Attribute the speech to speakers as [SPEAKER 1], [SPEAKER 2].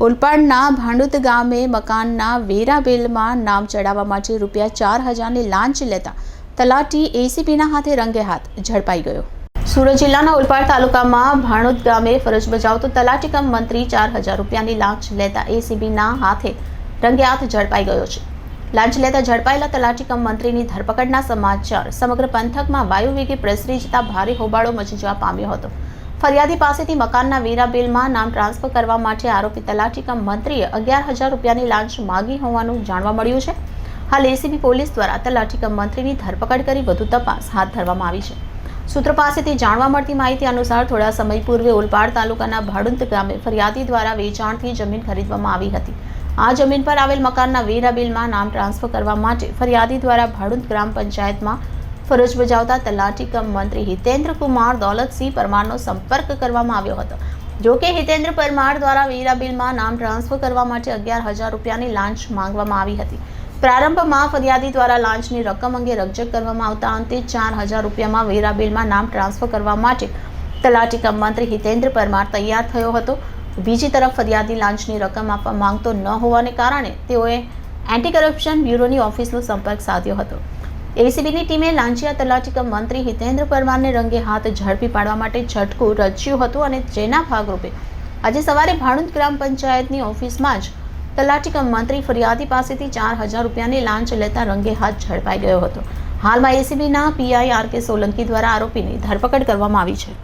[SPEAKER 1] ઓલપાડના ભાંડુત ગામે મકાનના વેરા બિલમાં નામ ચડાવવા માટે ₹4,000ની લાંચ લેતા તલાટી એસીપીના હાથે રંગે હાથ ઝડપાઈ ગયો। સુરત જિલ્લાના ઓલપાડ તાલુકામાં ભાણુત ગામે ફરજ બજાવતો તલાટી કમ મંત્રી ₹4,000ની લાંચ લેતા એસીપીના હાથે રંગે હાથ ઝડપાઈ ગયો છે। લાંચ લેતા ઝડપાયેલા તલાટી કમ મંત્રીની ધરપકડના સમાચાર સમગ્ર પંથકમાં વાયુવેગે પ્રસરી જતા ભારે હોબાળો મચી જવા પામ્યો હતો। ફરિયાદી પાસેથી મકાનના વેરા બિલમાં નામ ટ્રાન્સફર કરવા માટે આરોપી તલાટી કમ મંત્રીએ ₹11,000ની લાંચ માગી હોવાનું જાણવા મળ્યું છે। હાલ એસીબી પોલીસ દ્વારા તલાટી કમ મંત્રીની ધરપકડ કરી વધુ તપાસ હાથ ધરવામાં આવી છે। સૂત્રો પાસેથી જાણવા મળતી માહિતી અનુસાર થોડા સમય પૂર્વે ઓલપાડ તાલુકાના ભાડુંત ગામે ફરિયાદી દ્વારા વેચાણથી જમીન ખરીદવામાં આવી હતી। આ જમીન પર આવેલ મકાનના વેરા બિલમાં નામ ટ્રાન્સફર કરવા માટે ફરિયાદી દ્વારા ભાડુંત ગ્રામ પંચાયતમાં ફરજ બજાવતા તલાટી કમ મંત્રી હિતેન્દ્ર કુમાર દોલતસિંહ પરમારનો સંપર્ક કરવામાં આવ્યો હતો। જો કે હિતેન્દ્ર પરમાર દ્વારા વેરા બિલમાં નામ ટ્રાન્સફર કરવા માટે ₹11,000ની લાંચ માંગવામાં આવી હતી। પ્રારંભમાં ફરિયાદી દ્વારા લાંચની રકમ અંગે રકઝક કરવામાં આવતા અંતે ₹4,000માં વેરા બિલમાં નામ ટ્રાન્સફર કરવા માટે તલાટી કમ મંત્રી હિતેન્દ્ર પરમાર તૈયાર થયો હતો। બીજી તરફ ફરિયાદી લાંચની રકમ આપવા માંગતો ન હોવાને કારણે તેઓએ એન્ટી કરપ્શન બ્યુરોની ઓફિસનો સંપર્ક સાધ્યો હતો। એસીબીની ટીમે લાંચિયા તલાટી કમ મંત્રી હિતેન્દ્ર પરમારને રંગે હાથ ઝડપી પાડવા માટે ઝટકું રચ્યું હતું અને જેના ભાગરૂપે આજે સવારે ભાણુત ગ્રામ પંચાયતની ઓફિસમાં જ તલાટી કમ મંત્રી ફરિયાદી પાસેથી ₹4,000ની લાંચ લેતા રંગે હાથ ઝડપાઈ ગયો હતો। હાલમાં એસીબીના પીઆઈ આર કે સોલંકી દ્વારા આરોપીની ધરપકડ કરવામાં આવી છે।